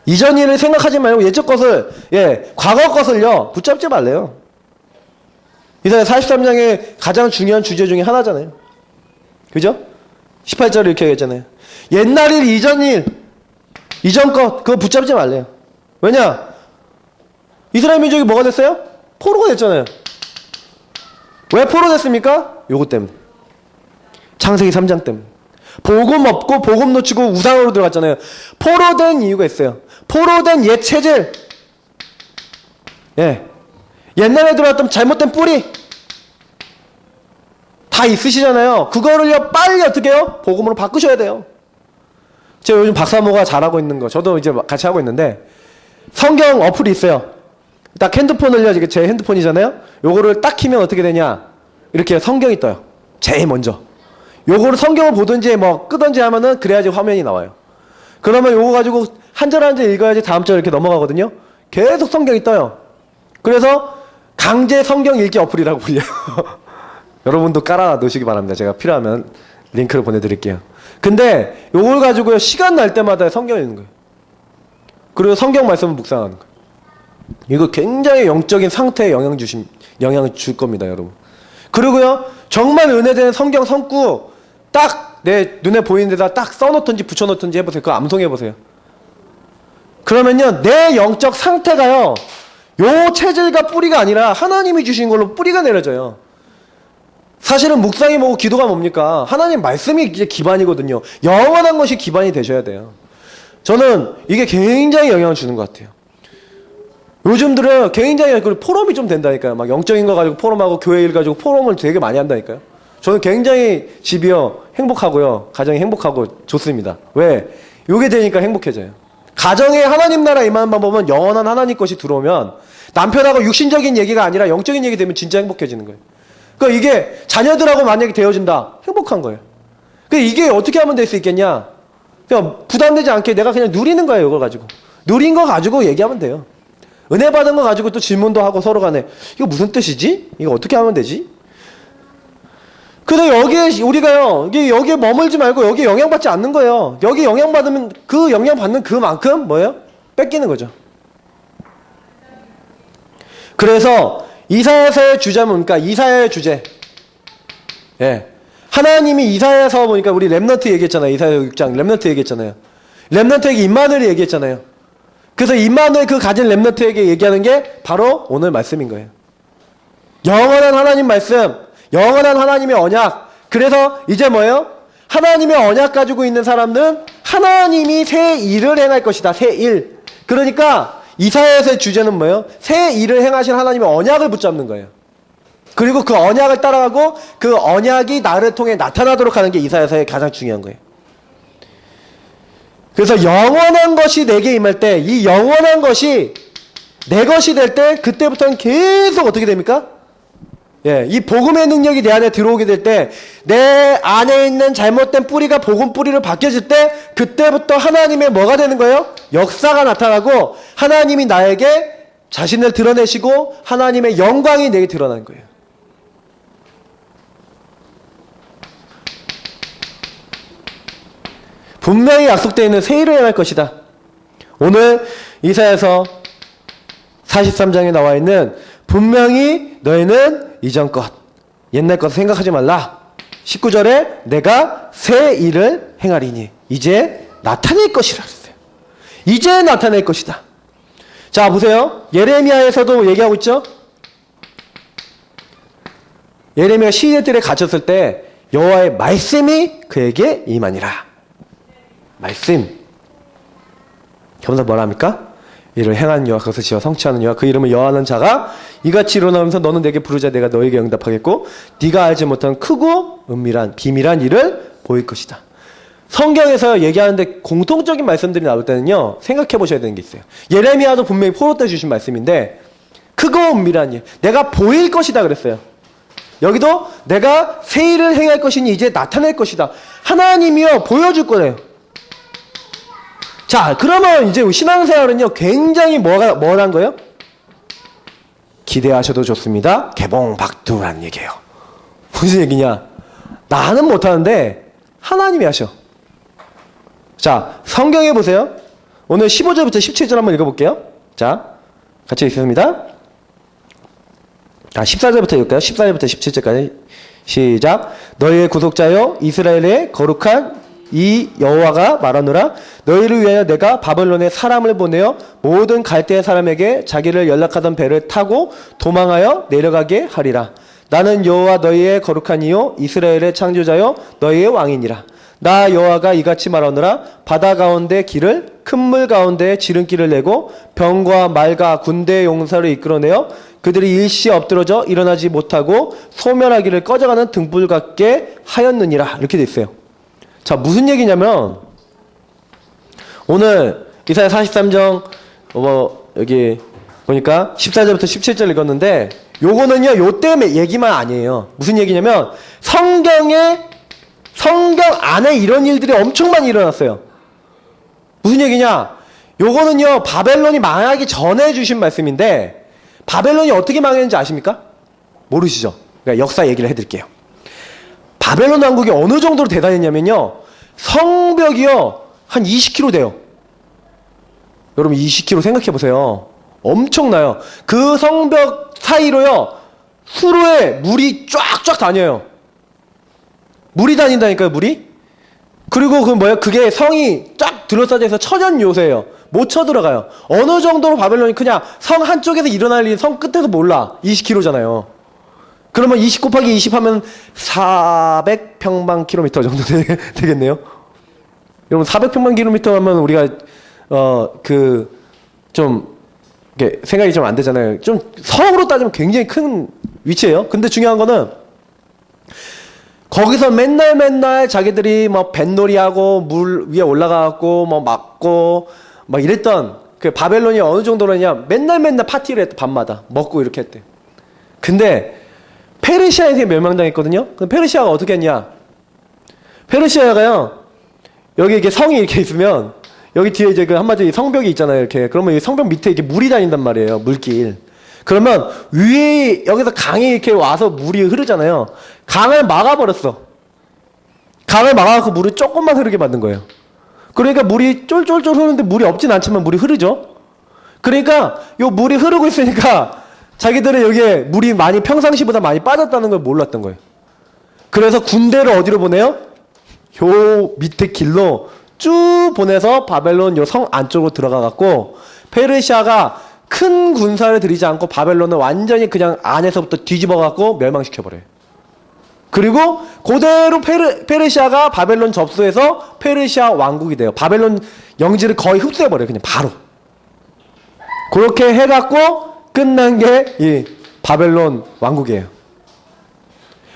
이전 일을 생각하지 말고 예전 것을, 과거 것을요, 붙잡지 말래요. 이사야 43장의 가장 중요한 주제 중에 하나잖아요. 그죠? 18절에 이렇게 얘기했잖아요. 옛날 일, 이전 것, 그거 붙잡지 말래요. 왜냐? 이스라엘 민족이 뭐가 됐어요? 포로가 됐잖아요. 왜 포로 됐습니까? 요거 때문에. 창세기 3장 때문에. 복음 없고 복음 놓치고 우상으로 들어갔잖아요. 포로된 이유가 있어요. 포로된 옛 체질. 옛날에 들어왔던 잘못된 뿌리. 다 있으시잖아요. 그거를요, 빨리 어떻게 해요? 복음으로 바꾸셔야 돼요. 제가 요즘 박사모가 잘하고 있는 거, 저도 이제 같이 하고 있는데, 성경 어플이 있어요. 딱 핸드폰을요, 이게 제 핸드폰이잖아요? 요거를 딱 키면 어떻게 되냐? 이렇게 성경이 떠요. 제일 먼저. 요거를 성경을 보든지 뭐 끄든지 하면은 그래야지 화면이 나와요. 그러면 요거 가지고 한 절 한 절 읽어야지 다음 절 이렇게 넘어가거든요? 계속 성경이 떠요. 그래서 강제 성경 읽기 어플이라고 불려요. 여러분도 깔아 놓으시기 바랍니다. 제가 필요하면 링크를 보내드릴게요. 근데 요걸 가지고요, 시간 날 때마다 성경을 읽는 거예요. 그리고 성경 말씀을 묵상하는 거예요. 이거 굉장히 영적인 상태에 영향을 줄 겁니다, 여러분. 그리고요, 정말 은혜되는 성경 성구 딱 내 눈에 보이는 데다 딱 써놓든지 붙여놓든지 해보세요. 그거 암송해보세요. 그러면요, 내 영적 상태가요, 요 체질과 뿌리가 아니라 하나님이 주신 걸로 뿌리가 내려져요. 사실은 묵상이 뭐고 기도가 뭡니까? 하나님 말씀이 이제 기반이거든요. 영원한 것이 기반이 되셔야 돼요. 저는 이게 굉장히 영향을 주는 것 같아요. 요즘들은 굉장히 포럼이 좀 된다니까요. 막 영적인 거 가지고 포럼하고 교회 일 가지고 포럼을 되게 많이 한다니까요. 저는 굉장히 집이요, 행복하고요, 가정이 행복하고 좋습니다. 왜? 요게 되니까 행복해져요. 가정에 하나님 나라 임하는 방법은 영원한 하나님 것이 들어오면 남편하고 육신적인 얘기가 아니라 영적인 얘기 되면 진짜 행복해지는 거예요. 그러니까 이게 자녀들하고 만약에 되어진다, 행복한 거예요. 그러니까 이게 어떻게 하면 될 수 있겠냐? 그냥 부담되지 않게 내가 그냥 누리는 거예요, 이걸 가지고. 누린 거 가지고 얘기하면 돼요. 은혜 받은 거 가지고 또 질문도 하고 서로 간에 이거 무슨 뜻이지? 이거 어떻게 하면 되지? 근데 여기에 우리가요, 여기에 머물지 말고 여기에 영향받지 않는 거예요. 여기 영향받으면 그 영향받는 그만큼 뭐예요? 뺏기는 거죠. 그래서 이사야서의 주제는 뭡니까? 이사야의 주제. 하나님이 이사야서 보니까 우리 렘넌트 얘기했잖아요. 이사야 6장 렘넌트 얘기했잖아요. 렘넌트에게 임마누엘이 얘기했잖아요. 그래서 임마누엘 그 가진 렘넌트에게 얘기하는 게 바로 오늘 말씀인 거예요. 영원한 하나님 말씀, 영원한 하나님의 언약. 그래서 이제 뭐예요? 하나님의 언약 가지고 있는 사람들은 하나님이 새 일을 행할 것이다. 새 일. 그러니까 이사야서의 주제는 뭐예요? 새 일을 행하신 하나님의 언약을 붙잡는 거예요. 그리고 그 언약을 따라가고 그 언약이 나를 통해 나타나도록 하는 게 이사야서의 가장 중요한 거예요. 그래서 영원한 것이 내게 임할 때, 이 영원한 것이 내 것이 될 때, 그때부터는 계속 어떻게 됩니까? 예, 이 복음의 능력이 내 안에 들어오게 될 때, 내 안에 있는 잘못된 뿌리가 복음 뿌리로 바뀌어질 때, 그때부터 하나님의 뭐가 되는 거예요? 역사가 나타나고, 하나님이 나에게 자신을 드러내시고, 하나님의 영광이 내게 드러나는 거예요. 분명히 약속되어 있는 새 일을 행할 것이다. 오늘 이사야서 43장에 나와 있는 분명히 너희는 이전 것, 옛날 것 생각하지 말라. 19절에 내가 새 일을 행하리니 이제 나타낼 것이라 그랬어요. 이제 나타낼 것이다. 자, 보세요. 예레미야에서도 얘기하고 있죠? 예레미야 시대들에 갇혔을 때 여호와의 말씀이 그에게 임하니라. 말씀. 겸사 뭐라 합니까? 이를 행하는 여호와 그것을 지어 성취하는 여호와 그 이름을 여호와는 자가 이같이 일어나면서 너는 내게 부르자 내가 너에게 응답하겠고 네가 알지 못한 크고 은밀한 비밀한 일을 보일 것이다. 성경에서 얘기하는데 공통적인 말씀들이 나올 때는요, 생각해 보셔야 되는 게 있어요. 예레미야도 분명히 포로 때 주신 말씀인데 크고 은밀한 일, 내가 보일 것이다 그랬어요. 여기도 내가 새 일을 행할 것이니 이제 나타낼 것이다. 하나님이요 보여줄 거예요. 자, 그러면 이제 신앙생활은요, 굉장히 뭐란 거예요? 기대하셔도 좋습니다. 개봉박두라는 얘기예요. 무슨 얘기냐? 나는 못하는데 하나님이 하셔. 자, 성경에 보세요. 오늘 15절부터 17절 한번 읽어볼게요. 자, 같이 읽습니다. 14절부터 읽을까요? 14절부터 17절까지 시작. 너희의 구속자여 이스라엘의 거룩한 이 여호와가 말하노라. 너희를 위하여 내가 바벨론에 사람을 보내어 모든 갈대아 사람에게 자기를 연락하던 배를 타고 도망하여 내려가게 하리라. 나는 여호와 너희의 거룩한 이요 이스라엘의 창조자요 너희의 왕이니라. 나 여호와가 이같이 말하노라. 바다 가운데 길을 큰 물 가운데 지름길을 내고 병과 말과 군대의 용사를 이끌어내어 그들이 일시 엎드러져 일어나지 못하고 소멸하기를 꺼져가는 등불 같게 하였느니라. 이렇게 돼 있어요. 자, 무슨 얘기냐면 오늘 이사야 43장 여기 보니까 14절부터 17절 읽었는데 요거는요, 요 때문에 얘기만 아니에요. 무슨 얘기냐면 성경 안에 이런 일들이 엄청 많이 일어났어요. 무슨 얘기냐? 요거는요, 바벨론이 망하기 전에 주신 말씀인데 바벨론이 어떻게 망했는지 아십니까? 모르시죠? 그러니까 역사 얘기를 해드릴게요. 바벨론 왕국이 어느 정도로 대단했냐면요, 성벽이요 한 20km 돼요. 여러분 20km 생각해보세요. 엄청나요. 그 성벽 사이로요 수로에 물이 쫙쫙 다녀요. 물이 다닌다니까요, 물이. 그리고 그게 성이 쫙 둘러싸여 있어 천연 요새예요. 못 쳐들어가요. 어느 정도로 바벨론이 크냐? 성 한쪽에서 일어날 일이 성 끝에서 몰라. 20km잖아요. 그러면 20 곱하기 20 하면 400평방킬로미터 정도 되겠네요. 여러분 400평방킬로미터 하면 우리가 생각이 좀 안 되잖아요. 좀 서울로 따지면 굉장히 큰 위치예요. 근데 중요한 거는 거기서 맨날 자기들이 뭐 뱃놀이하고 물 위에 올라가고 뭐 맞고 막 이랬던 그 바벨론이 어느 정도로냐? 맨날 파티를 했대. 밤마다 먹고 이렇게 했대. 근데 페르시아에서 멸망당했거든요. 그럼 페르시아가 어떻게 했냐? 페르시아가요, 여기 이렇게 성이 이렇게 있으면, 여기 뒤에 이제 그 한마디 성벽이 있잖아요, 이렇게. 그러면 이 성벽 밑에 이렇게 물이 다닌단 말이에요, 물길. 그러면 위에, 여기서 강이 이렇게 와서 물이 흐르잖아요. 강을 막아버렸어. 강을 막아갖고 물을 조금만 흐르게 만든 거예요. 그러니까 물이 쫄쫄쫄 흐르는데 물이 없진 않지만 물이 흐르죠? 그러니까 요 물이 흐르고 있으니까 자기들은 여기에 물이 평상시보다 많이 빠졌다는 걸 몰랐던 거예요. 그래서 군대를 어디로 보내요? 요 밑에 길로 쭉 보내서 바벨론 요 성 안쪽으로 들어가갖고 페르시아가 큰 군사를 들이지 않고 바벨론을 완전히 그냥 안에서부터 뒤집어갖고 멸망시켜버려요. 그리고 그대로 페르시아가 바벨론 접수해서 페르시아 왕국이 돼요. 바벨론 영지를 거의 흡수해버려요. 그냥 바로. 그렇게 해갖고 끝난 게 이 바벨론 왕국이에요.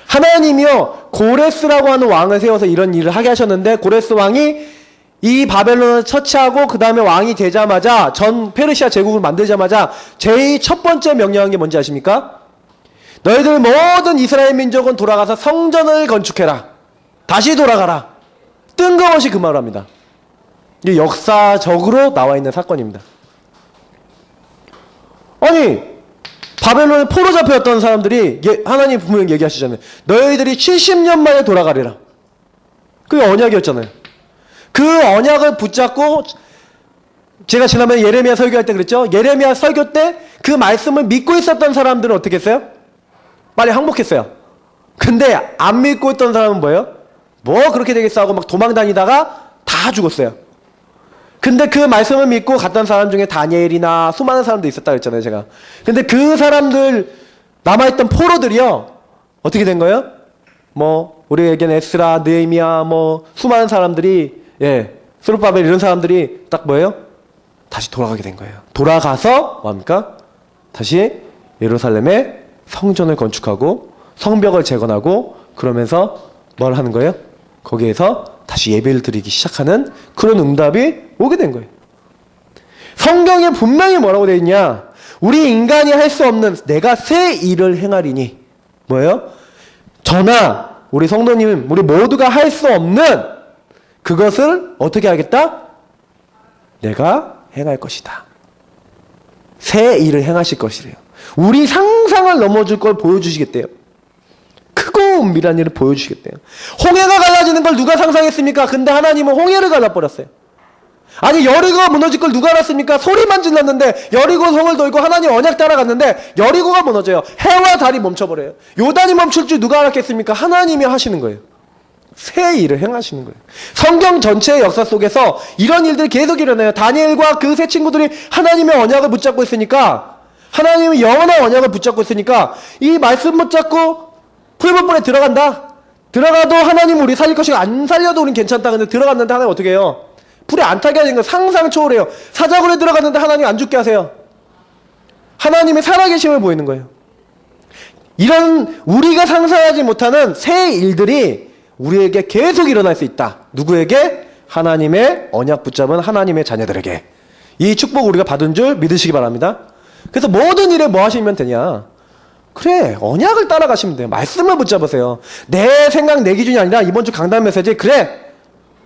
하나님이요 고레스라고 하는 왕을 세워서 이런 일을 하게 하셨는데, 고레스 왕이 이 바벨론을 처치하고 그 다음에 왕이 되자마자, 전 페르시아 제국을 만들자마자 제일 첫 번째 명령한 게 뭔지 아십니까? 너희들 모든 이스라엘 민족은 돌아가서 성전을 건축해라. 다시 돌아가라. 뜬금없이 그 말을 합니다. 이게 역사적으로 나와 있는 사건입니다. 아니 바벨론에 포로 잡혀왔던 사람들이 하나님 분명히 얘기하시잖아요. 너희들이 70년 만에 돌아가리라. 그게 언약이었잖아요. 그 언약을 붙잡고, 제가 지난번에 예레미야 설교할 때 그랬죠. 예레미야 설교 때 그 말씀을 믿고 있었던 사람들은 어떻게 했어요? 빨리 항복했어요. 근데 안 믿고 있던 사람은 뭐예요? 뭐 그렇게 되겠어 하고 막 도망 다니다가 다 죽었어요. 근데 그 말씀을 믿고 갔던 사람 중에 다니엘이나 수많은 사람도 있었다 그랬잖아요, 제가. 근데 그 사람들, 남아있던 포로들이요, 어떻게 된 거예요? 뭐, 우리에겐 에스라, 느헤미야, 뭐, 수많은 사람들이, 스룹바벨 이런 사람들이 딱 뭐예요? 다시 돌아가게 된 거예요. 돌아가서, 뭐합니까? 다시 예루살렘에 성전을 건축하고, 성벽을 재건하고, 그러면서 뭘 하는 거예요? 거기에서 다시 예배를 드리기 시작하는 그런 응답이 오게 된 거예요. 성경에 분명히 뭐라고 되어 있냐? 우리 인간이 할 수 없는 내가 새 일을 행하리니, 뭐예요? 저나 우리 성도님, 우리 모두가 할 수 없는 그것을 어떻게 하겠다? 내가 행할 것이다. 새 일을 행하실 것이래요. 우리 상상을 넘어줄 걸 보여주시겠대요. 크고 은밀한 일을 보여주시겠대요. 홍해가 갈라지는 걸 누가 상상했습니까? 근데 하나님은 홍해를 갈라버렸어요. 아니 여리고가 무너질 걸 누가 알았습니까? 소리만 질렀는데, 여리고 성을 돌고 하나님 언약 따라갔는데 여리고가 무너져요. 해와 달이 멈춰버려요. 요단이 멈출 줄 누가 알았겠습니까? 하나님이 하시는 거예요. 새 일을 행하시는 거예요. 성경 전체의 역사 속에서 이런 일들이 계속 일어나요. 다니엘과 그 세 친구들이 하나님의 언약을 붙잡고 있으니까, 하나님의 영원한 언약을 붙잡고 있으니까 이 말씀 붙잡고 풀무불에 들어간다. 들어가도 하나님 우리 살릴 것이고 안 살려도 우린 괜찮다. 근데 들어갔는데 하나님 어떻게 해요? 불에 안 타게 하는 건 상상 초월해요. 사자굴에 들어갔는데 하나님 안 죽게 하세요. 하나님의 살아계심을 보이는 거예요. 이런 우리가 상상하지 못하는 새 일들이 우리에게 계속 일어날 수 있다. 누구에게? 하나님의 언약 붙잡은 하나님의 자녀들에게. 이 축복 우리가 받은 줄 믿으시기 바랍니다. 그래서 모든 일에 뭐 하시면 되냐? 그래, 언약을 따라가시면 돼요. 말씀을 붙잡으세요. 내 생각, 내 기준이 아니라 이번 주 강단 메시지, 그래,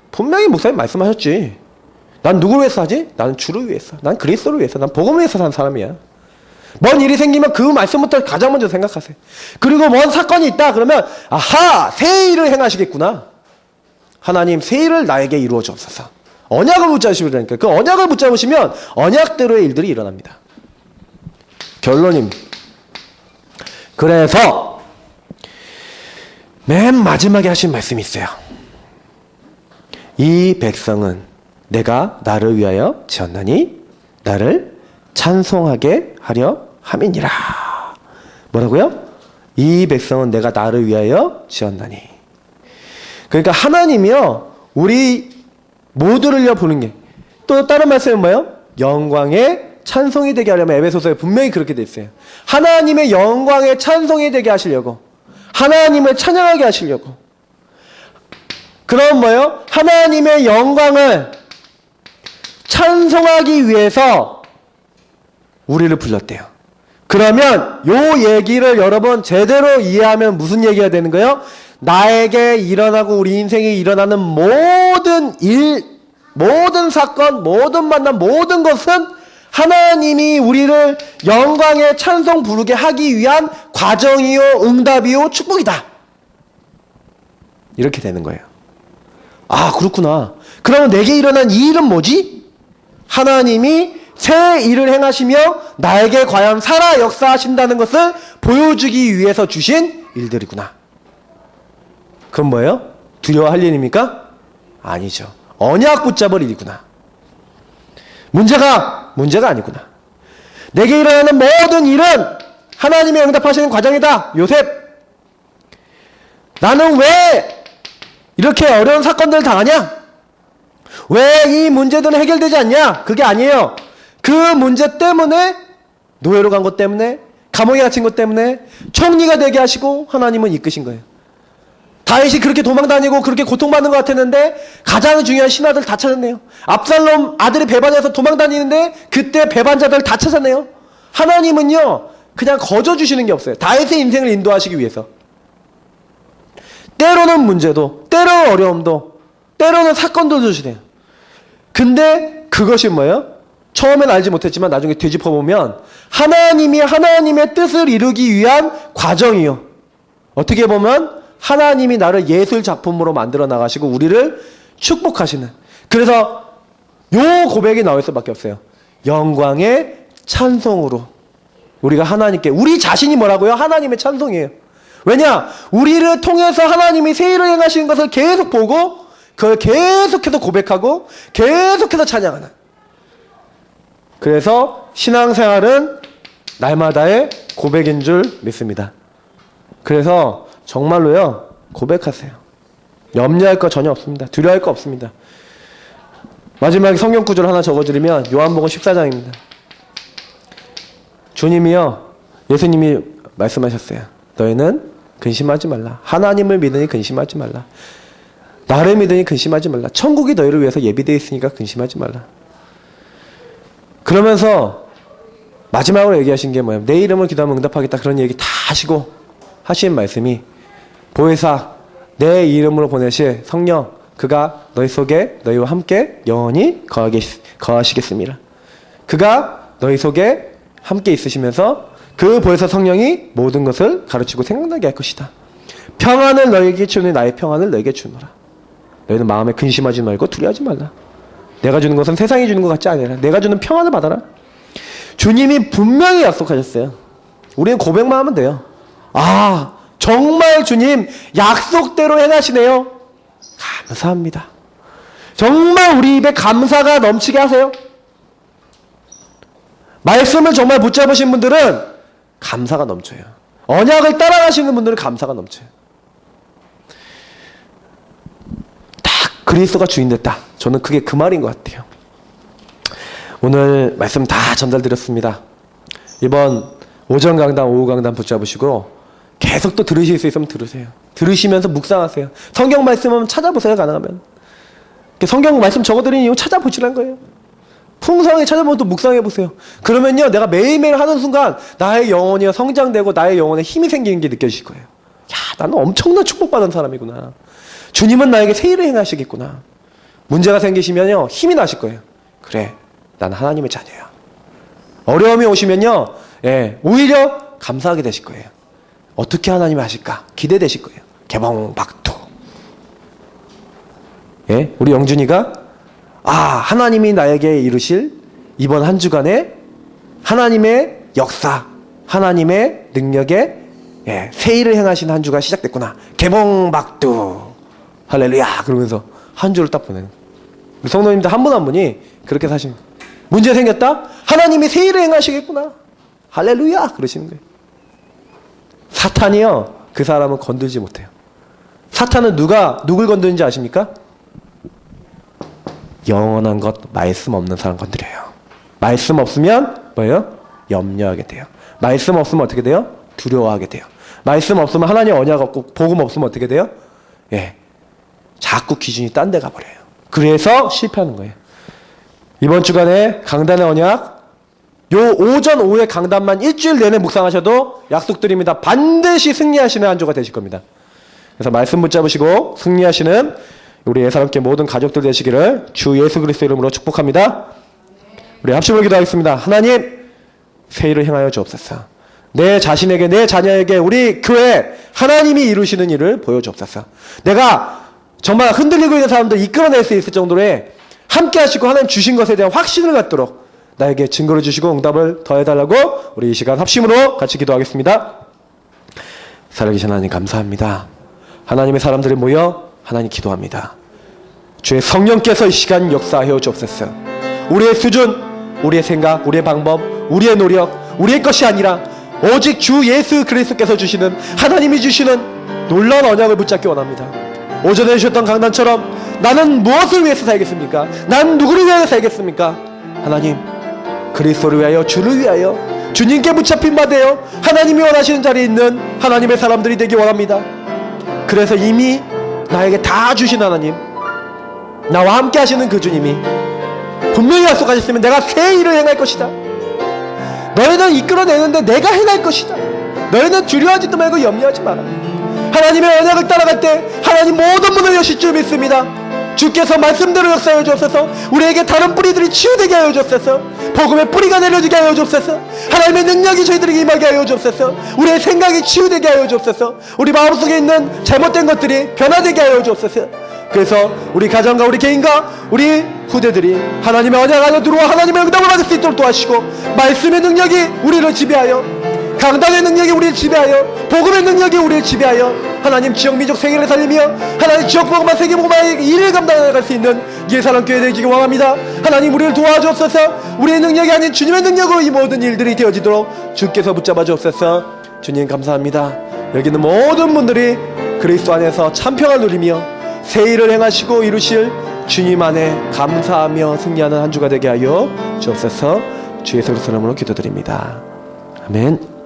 분명히 목사님 말씀하셨지. 난 누구를 위해서 하지? 나는 주를 위해서. 난 그리스도를 위해서. 난 복음을 위해서 사는 사람이야. 뭔 일이 생기면 그 말씀부터 가장 먼저 생각하세요. 그리고 뭔 사건이 있다 그러면, 아하, 새 일을 행하시겠구나. 하나님, 새 일을 나에게 이루어 주옵소서. 언약을 붙잡으시라니까. 그 언약을 붙잡으시면 언약대로의 일들이 일어납니다. 결론입니다. 그래서 맨 마지막에 하신 말씀이 있어요. 이 백성은 내가 나를 위하여 지었나니 나를 찬송하게 하려 함이니라. 뭐라고요? 이 백성은 내가 나를 위하여 지었나니. 그러니까 하나님이요, 우리 모두를요 보는 게, 또 다른 말씀은 뭐예요? 영광의 찬송이 되게 하려면, 에베소서에 분명히 그렇게 돼 있어요. 하나님의 영광의 찬송이 되게 하시려고, 하나님을 찬양하게 하시려고. 그럼 뭐예요? 하나님의 영광을 찬송하기 위해서 우리를 불렀대요. 그러면 요 얘기를 여러분 제대로 이해하면 무슨 얘기가 되는 거예요? 나에게 일어나고 우리 인생에 일어나는 모든 일, 모든 사건, 모든 만남, 모든 것은 하나님이 우리를 영광의 찬송 부르게 하기 위한 과정이요, 응답이요, 축복이다. 이렇게 되는 거예요. 아, 그렇구나. 그러면 내게 일어난 이 일은 뭐지? 하나님이 새 일을 행하시며 나에게 과연 살아 역사하신다는 것을 보여주기 위해서 주신 일들이구나. 그럼 뭐예요? 두려워할 일입니까? 아니죠. 언약 붙잡을 일이구나. 문제가 아니구나. 내게 일어나는 모든 일은 하나님의 응답하시는 과정이다. 요셉, 나는 왜 이렇게 어려운 사건들을 당하냐? 왜 이 문제들은 해결되지 않냐? 그게 아니에요. 그 문제 때문에 노예로 간 것 때문에 감옥에 갇힌 것 때문에 총리가 되게 하시고 하나님은 이끄신 거예요. 다윗이 그렇게 도망다니고 그렇게 고통받는 것 같았는데 가장 중요한 신하들 다 찾았네요. 압살롬 아들이 배반해서 도망다니는데 그때 배반자들 다 찾았네요. 하나님은요 그냥 거저 주시는 게 없어요. 다윗의 인생을 인도하시기 위해서. 때로는 문제도, 때로는 어려움도, 때로는 사건도 주시네요. 근데 그것이 뭐예요? 처음엔 알지 못했지만 나중에 되짚어보면 하나님이 하나님의 뜻을 이루기 위한 과정이요. 어떻게 보면 하나님이 나를 예술 작품으로 만들어 나가시고 우리를 축복하시는. 그래서 요 고백이 나올 수밖에 없어요. 영광의 찬송으로 우리가 하나님께, 우리 자신이 뭐라고요? 하나님의 찬송이에요. 왜냐? 우리를 통해서 하나님이 새 일을 행하시는 것을 계속 보고 그걸 계속해서 고백하고 계속해서 찬양하는. 그래서 신앙생활은 날마다의 고백인 줄 믿습니다. 그래서 정말로요 고백하세요. 염려할 거 전혀 없습니다. 두려워할 거 없습니다. 마지막에 성경 구절 하나 적어드리면 요한복음 14장입니다. 주님이요, 예수님이 말씀하셨어요. 너희는 근심하지 말라. 하나님을 믿으니 근심하지 말라. 나를 믿으니 근심하지 말라. 천국이 너희를 위해서 예비되어 있으니까 근심하지 말라. 그러면서 마지막으로 얘기하신 게 뭐예요? 내 이름을 기도하면 응답하겠다. 그런 얘기 다 하시고 하신 말씀이 보혜사, 내 이름으로 보내실 성령, 그가 너희 속에 너희와 함께 영원히 거하시겠습니다. 그가 너희 속에 함께 있으시면서 그 보혜사 성령이 모든 것을 가르치고 생각나게 할 것이다. 평안을 너희에게 주니 나의 평안을 너희에게 주노라. 너희는 마음에 근심하지 말고 두려워하지 말라. 내가 주는 것은 세상이 주는 것 같지 아니라 내가 주는 평안을 받아라. 주님이 분명히 약속하셨어요. 우리는 고백만 하면 돼요. 아, 정말 주님 약속대로 행하시네요. 감사합니다. 정말 우리 입에 감사가 넘치게 하세요. 말씀을 정말 붙잡으신 분들은 감사가 넘쳐요. 언약을 따라가시는 분들은 감사가 넘쳐요. 딱 그리스도가 주인 됐다. 저는 그게 그 말인 것 같아요. 오늘 말씀 다 전달드렸습니다. 이번 오전 강단, 오후 강단 붙잡으시고 계속 또 들으실 수 있으면 들으세요. 들으시면서 묵상하세요. 성경 말씀은 찾아보세요. 가능하면. 성경 말씀 적어드린 이유 찾아보시라는 거예요. 풍성하게 찾아보면 또 묵상해보세요. 그러면요 내가 매일매일 하는 순간 나의 영혼이 성장되고 나의 영혼에 힘이 생기는 게 느껴지실 거예요. 야, 나는 엄청난 축복받은 사람이구나. 주님은 나에게 새 일을 행하시겠구나. 문제가 생기시면요 힘이 나실 거예요. 그래, 난 하나님의 자녀야. 어려움이 오시면요 오히려 감사하게 되실 거예요. 어떻게 하나님이 하실까 기대되실 거예요. 개봉박두. 우리 영준이가 하나님이 나에게 이루실 이번 한 주간에 하나님의 역사, 하나님의 능력에 새 일을 행하신 한 주가 시작됐구나. 개봉박두. 할렐루야. 그러면서 한 주를 딱 보내는. 우리 성도님들 한 분 한 분이 그렇게 사시는 거예요. 문제 생겼다? 하나님이 새 일을 행하시겠구나. 할렐루야. 그러시는 거예요. 사탄이요 그 사람은 건들지 못해요. 사탄은 누굴 건드는지 아십니까? 영원한 것 말씀 없는 사람 건드려요. 말씀 없으면 뭐예요? 염려하게 돼요. 말씀 없으면 어떻게 돼요? 두려워하게 돼요. 말씀 없으면 하나님 언약 없고 복음 없으면 어떻게 돼요? 자꾸 기준이 딴 데 가버려요. 그래서 실패하는 거예요. 이번 주간에 강단의 언약 요 오전 오후의 강단만 일주일 내내 묵상하셔도 약속드립니다. 반드시 승리하시는 한 주가 되실 겁니다. 그래서 말씀 붙잡으시고 승리하시는 우리 예사롭게 모든 가족들 되시기를 주 예수 그리스도 이름으로 축복합니다. 우리 합심을 기도하겠습니다. 하나님 새 일을 행하여 주옵소서. 내 자신에게 내 자녀에게 우리 교회 하나님이 이루시는 일을 보여주옵소서. 내가 정말 흔들리고 있는 사람들 이끌어낼 수 있을 정도로 함께 하시고 하나님 주신 것에 대한 확신을 갖도록 나에게 증거를 주시고 응답을 더해달라고 우리 이 시간 합심으로 같이 기도하겠습니다. 살아계신 하나님 감사합니다. 하나님의 사람들이 모여 하나님 기도합니다. 주의 성령께서 이 시간 역사하여 주옵소서. 우리의 수준, 우리의 생각, 우리의 방법, 우리의 노력, 우리의 것이 아니라 오직 주 예수 그리스도께서 주시는 하나님이 주시는 놀라운 언약을 붙잡기 원합니다. 오전에 주셨던 강단처럼 나는 무엇을 위해서 살겠습니까? 난 누구를 위해서 살겠습니까? 하나님 그리스도를 위하여, 주를 위하여, 주님께 붙잡힌 바 되어 하나님이 원하시는 자리에 있는 하나님의 사람들이 되기 원합니다. 그래서 이미 나에게 다 주신 하나님, 나와 함께 하시는 그 주님이 분명히 약속하셨으면 내가 새 일을 행할 것이다. 너희는 이끌어내는데 내가 행할 것이다. 너희는 두려워하지도 말고 염려하지 마라. 하나님의 언약을 따라갈 때 하나님 모든 문을 여실 줄 믿습니다. 주께서 말씀대로 역사하여 주옵소서. 우리에게 다른 뿌리들이 치유되게 하여 주옵소서. 복음의 뿌리가 내려지게 하여 주옵소서. 하나님의 능력이 저희들에게 임하게 하여 주옵소서. 우리의 생각이 치유되게 하여 주옵소서. 우리 마음속에 있는 잘못된 것들이 변화되게 하여 주옵소서. 그래서 우리 가정과 우리 개인과 우리 후대들이 하나님의 언약 안에 들어와 하나님의 응답을 받을 수 있도록 도와주시고, 말씀의 능력이 우리를 지배하여, 강단의 능력이 우리를 지배하여, 복음의 능력이 우리를 지배하여 하나님 지역 민족 세계를 살리며 하나님 지역 복음화 세계 복음화의 일을 감당할 수 있는 예사랑교회 되기를 원합니다. 하나님 우리를 도와주옵소서. 우리의 능력이 아닌 주님의 능력으로 이 모든 일들이 되어지도록 주께서 붙잡아 주옵소서. 주님 감사합니다. 여기 있는 모든 분들이 그리스도 안에서 참평을 누리며 새 일을 행하시고 이루실 주님 안에 감사하며 승리하는 한 주가 되게 하여 주옵소서. 주 예수 그리스도 이름으로 기도드립니다. 아멘.